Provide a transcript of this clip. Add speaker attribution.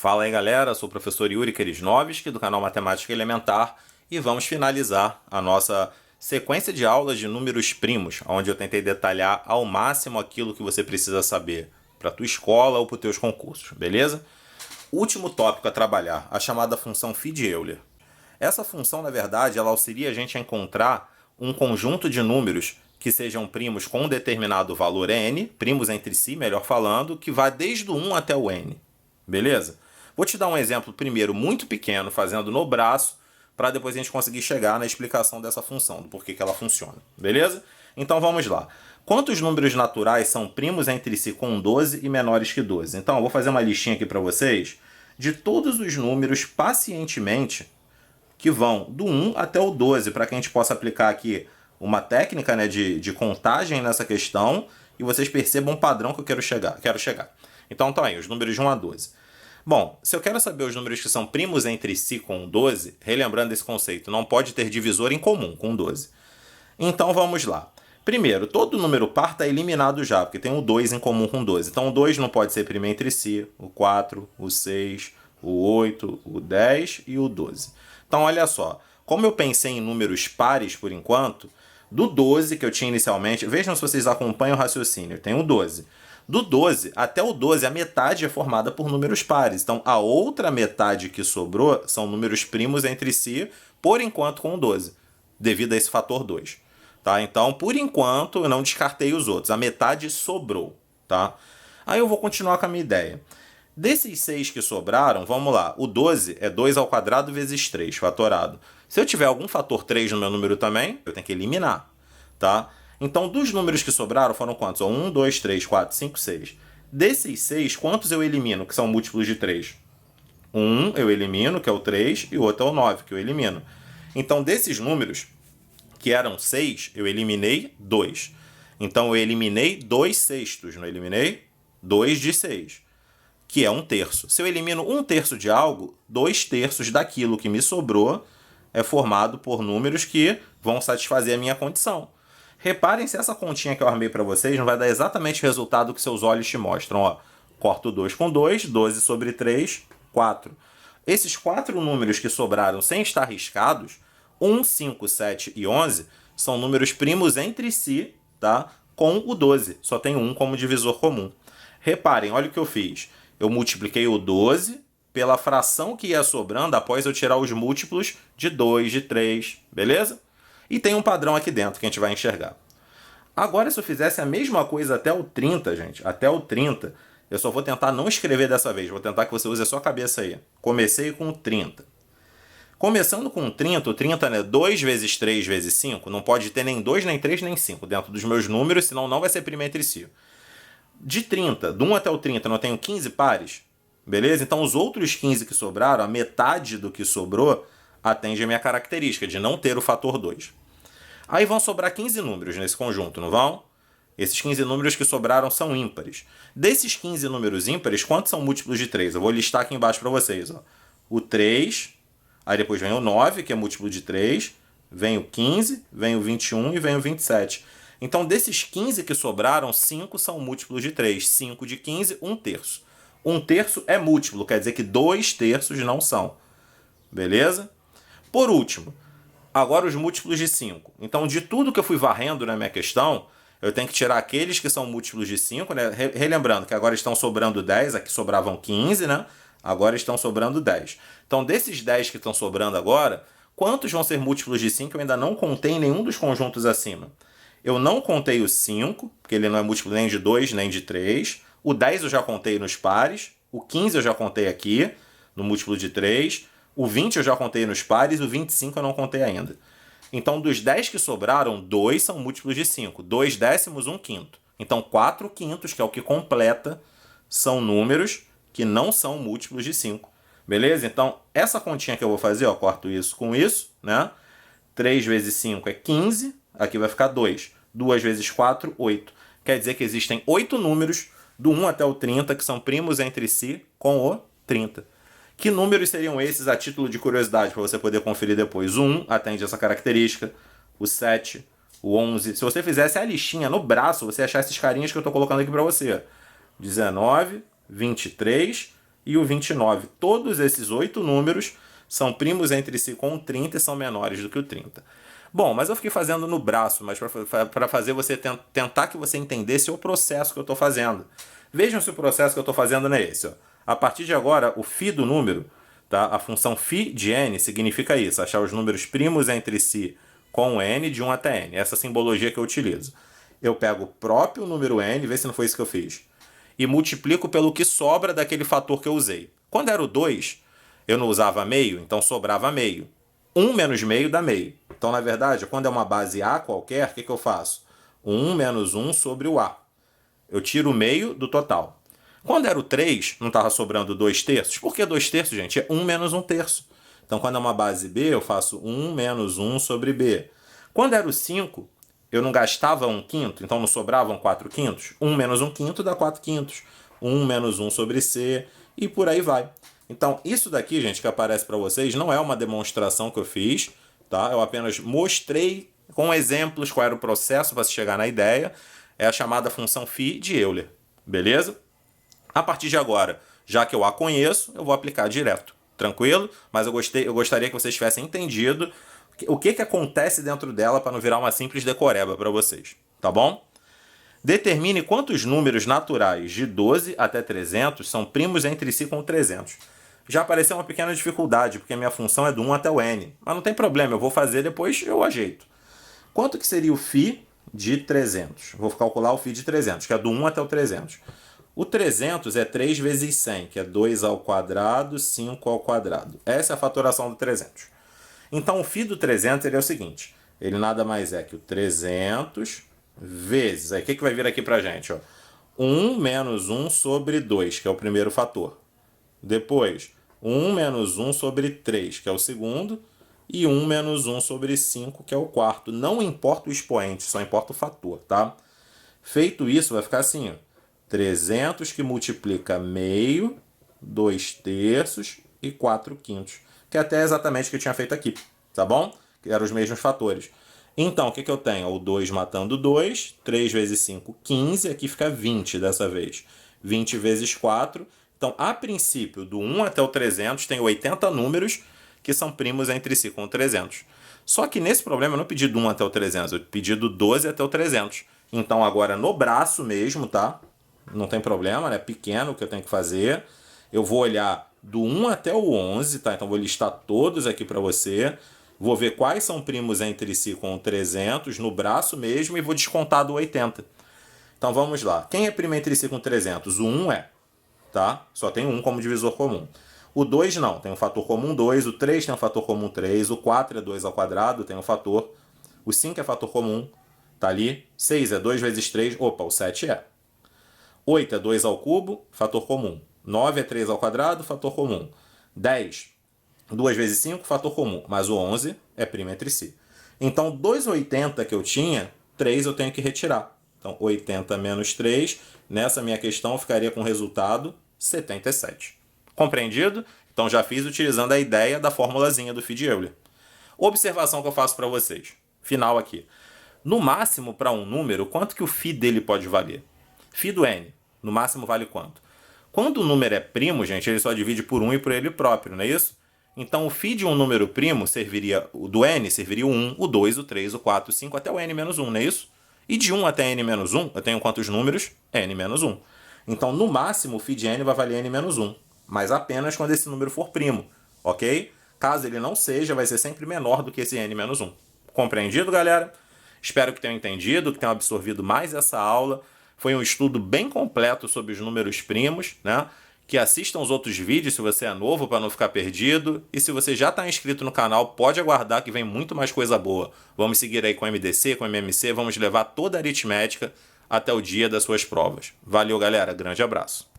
Speaker 1: Fala aí galera, sou o professor Yuri Kerisnovski do canal Matemática Elementar e vamos finalizar a nossa sequência de aulas de números primos, onde eu tentei detalhar ao máximo aquilo que você precisa saber para a tua escola ou para os teus concursos, beleza? Último tópico a trabalhar, a chamada função phi de Euler. Essa função, na verdade, ela auxilia a gente a encontrar um conjunto de números que sejam primos com um determinado valor n, primos entre si, melhor falando, que vai desde o 1 até o n. Beleza? Vou te dar um exemplo primeiro muito pequeno, fazendo no braço, para depois a gente conseguir chegar na explicação dessa função, do porquê que ela funciona. Beleza? Então vamos lá. Quantos números naturais são primos entre si com 12 e menores que 12? Então eu vou fazer uma listinha aqui para vocês de todos os números pacientemente que vão do 1 até o 12, para que a gente possa aplicar aqui uma técnica, né, de contagem nessa questão e vocês percebam um padrão que eu quero chegar. Então tá aí, os números de 1 a 12. Bom, se eu quero saber os números que são primos entre si com 12, relembrando esse conceito, não pode ter divisor em comum com 12. Então vamos lá. Primeiro, todo número par está eliminado já, porque tem o 2 em comum com 12. Então o 2 não pode ser primo entre si, o 4, o 6, o 8, o 10 e o 12. Então olha só, como eu pensei em números pares por enquanto, do 12 que eu tinha inicialmente, vejam se vocês acompanham o raciocínio, tem o 12. Do 12 até o 12, a metade é formada por números pares. Então, a outra metade que sobrou são números primos entre si, por enquanto com o 12, devido a esse fator 2. Tá? Então, por enquanto, eu não descartei os outros. A metade sobrou. Tá? Aí eu vou continuar com a minha ideia. Desses 6 que sobraram, vamos lá. O 12 é 2 ao quadrado vezes 3, fatorado. Se eu tiver algum fator 3 no meu número também, eu tenho que eliminar. Tá? Então, dos números que sobraram foram quantos? 1, 2, 3, 4, 5, 6. Desses 6, quantos eu elimino, que são múltiplos de 3? Um eu elimino, que é o 3, e o outro é o 9, que eu elimino. Então, desses números, que eram 6, eu eliminei 2. Então, eu eliminei 2 sextos, não eliminei? 2 de 6, que é 1/3. Se eu elimino 1/3 de algo, 2/3 daquilo que me sobrou é formado por números que vão satisfazer a minha condição. Reparem se essa continha que eu armei para vocês não vai dar exatamente o resultado que seus olhos te mostram. Ó, corto 2 com 2, 12 sobre 3, 4. Esses 4 números que sobraram sem estar riscados, 1, 5, 7 e 11, são números primos entre si, tá? Com o 12. Só tem 1 como divisor comum. Reparem, olha o que eu fiz. Eu multipliquei o 12 pela fração que ia sobrando após eu tirar os múltiplos de 2, de 3, beleza? E tem um padrão aqui dentro que a gente vai enxergar. Agora, se eu fizesse a mesma coisa até o 30, gente, até o 30, eu só vou tentar não escrever dessa vez, vou tentar que você use a sua cabeça aí. Comecei com o 30. Começando com o 30, o 30 é 2 vezes 3 vezes 5, não pode ter nem 2, nem 3, nem 5 dentro dos meus números, senão não vai ser primo entre si. De 30, do 1 até o 30, eu tenho 15 pares, beleza? Então, os outros 15 que sobraram, a metade do que sobrou, atende a minha característica de não ter o fator 2. Aí vão sobrar 15 números nesse conjunto, não vão? Esses 15 números que sobraram são ímpares. Desses 15 números ímpares, quantos são múltiplos de 3? Eu vou listar aqui embaixo para vocês. Ó. O 3, aí depois vem o 9, que é múltiplo de 3, vem o 15, vem o 21 e vem o 27. Então, desses 15 que sobraram, 5 são múltiplos de 3. 5 de 15, 1/3. 1/3 é múltiplo, quer dizer que 2/3 não são. Beleza? Por último, agora os múltiplos de 5. Então, de tudo que eu fui varrendo na minha questão, eu tenho que tirar aqueles que são múltiplos de 5, né? Relembrando que agora estão sobrando 10, aqui sobravam 15, né? Agora estão sobrando 10. Então, desses 10 que estão sobrando agora, quantos vão ser múltiplos de 5? Eu ainda não contei nenhum dos conjuntos acima. Eu não contei o 5, porque ele não é múltiplo nem de 2, nem de 3. O 10 eu já contei nos pares. O 15 eu já contei aqui, no múltiplo de 3. O 20 eu já contei nos pares, o 25 eu não contei ainda. Então, dos 10 que sobraram, 2 são múltiplos de 5. 2 décimos, 1 quinto. Então, 4 quintos, que é o que completa, são números que não são múltiplos de 5. Beleza? Então, essa continha que eu vou fazer, ó, corto isso com isso, né? 3 vezes 5 é 15, aqui vai ficar 2. 2 vezes 4, 8. Quer dizer que existem 8 números do 1 até o 30 que são primos entre si com o 30. Que números seriam esses a título de curiosidade para você poder conferir depois? O 1 atende essa característica, o 7, o 11. Se você fizesse a listinha no braço, você ia achar esses carinhas que eu estou colocando aqui para você. 19, 23, e o 29. Todos esses 8 números são primos entre si com o 30 e são menores do que o 30. Bom, mas eu fiquei fazendo no braço, mas para fazer você tentar que você entendesse o processo que eu estou fazendo. Vejam se o processo que eu estou fazendo não é esse. Ó. A partir de agora, o φ do número, tá? A função φ de n significa isso, achar os números primos entre si com n de 1 até n. Essa simbologia que eu utilizo. Eu pego o próprio número n, vê se não foi isso que eu fiz, e multiplico pelo que sobra daquele fator que eu usei. Quando era o 2, eu não usava meio, então sobrava meio. 1 menos meio dá meio. Então, na verdade, quando é uma base A qualquer, o que eu faço? 1 menos 1 sobre o A. Eu tiro o meio do total. Quando era o 3, não estava sobrando 2 terços? Por que 2 terços, gente? É 1 menos 1 terço. Então, quando é uma base B, eu faço 1 menos 1 sobre B. Quando era o 5, eu não gastava 1 quinto, então não sobravam 4 quintos. 1 menos 1 quinto dá 4 quintos. 1 menos 1 sobre C e por aí vai. Então, isso daqui, gente, que aparece para vocês, não é uma demonstração que eu fiz, tá? Eu apenas mostrei com exemplos qual era o processo para se chegar na ideia. É a chamada função φ de Euler, beleza? A partir de agora, já que eu a conheço, eu vou aplicar direto, tranquilo? Mas eu gostaria que vocês tivessem entendido o que acontece dentro dela para não virar uma simples decoreba para vocês, tá bom? Determine quantos números naturais de 12 até 300 são primos entre si com 300. Já apareceu uma pequena dificuldade, porque a minha função é do 1 até o n. Mas não tem problema, eu vou fazer depois, eu ajeito. Quanto que seria o φ de 300? Vou calcular o φ de 300, que é do 1 até o 300. O 300 é 3 vezes 100, que é 2 ao quadrado, 5 ao quadrado. Essa é a fatoração do 300. Então, o φ do 300 ele é o seguinte. Ele nada mais é que o 300 vezes... Aí, o que vai vir aqui pra gente? Ó? 1 menos 1 sobre 2, que é o primeiro fator. Depois, 1 menos 1 sobre 3, que é o segundo. E 1 menos 1 sobre 5, que é o quarto. Não importa o expoente, só importa o fator, tá? Feito isso, vai ficar assim, ó. 300 que multiplica meio, 2 terços e 4 quintos. Que é até exatamente o que eu tinha feito aqui, tá bom? Que eram os mesmos fatores. Então, o que eu tenho? O 2 matando 2, 3 vezes 5, 15. Aqui fica 20 dessa vez. 20 vezes 4. Então, a princípio, do 1 até o 300, tem 80 números que são primos entre si com o 300. Só que nesse problema eu não pedi do 1 até o 300, eu pedi do 12 até o 300. Então, agora no braço mesmo, tá? Não tem problema, né? Pequeno o que eu tenho que fazer. Eu vou olhar do 1 até o 11, tá? Então, vou listar todos aqui para você. Vou ver quais são primos entre si com o 300 no braço mesmo e vou descontar do 80. Então, vamos lá. Quem é primo entre si com 300? O 1 é, tá? Só tem 1 como divisor comum. O 2 não, tem um fator comum 2. O 3 tem um fator comum 3. O 4 é 2 ao quadrado, tem um fator. O 5 é fator comum, tá ali. 6 é 2 vezes 3. Opa, o 7 é. 8 é 2 ao cubo, fator comum. 9 é 3 ao quadrado, fator comum. 10, 2 vezes 5, fator comum. Mas o 11 é primo entre si. Então, dos 80 que eu tinha, 3 eu tenho que retirar. Então, 80 menos 3, nessa minha questão, ficaria com o resultado 77. Compreendido? Então, já fiz utilizando a ideia da formulazinha do φ de Euler. Observação que eu faço para vocês. Final aqui. No máximo, para um número, quanto que o φ dele pode valer? φ do n, no máximo vale quanto? Quando o número é primo, gente, ele só divide por 1 e por ele próprio, não é isso? Então, o φ de um número primo serviria, o do n serviria o 1, o 2, o 3, o 4, o 5, até o n menos 1, não é isso? E de 1 até n menos 1, eu tenho quantos números? n menos 1. Então, no máximo, o φ de n vai valer n menos 1, mas apenas quando esse número for primo, ok? Caso ele não seja, vai ser sempre menor do que esse n menos 1. Compreendido, galera? Espero que tenham entendido, que tenham absorvido mais essa aula. Foi um estudo bem completo sobre os números primos, né? Que assistam os outros vídeos se você é novo para não ficar perdido. E se você já está inscrito no canal, pode aguardar que vem muito mais coisa boa. Vamos seguir aí com MDC, com MMC, vamos levar toda a aritmética até o dia das suas provas. Valeu, galera. Grande abraço.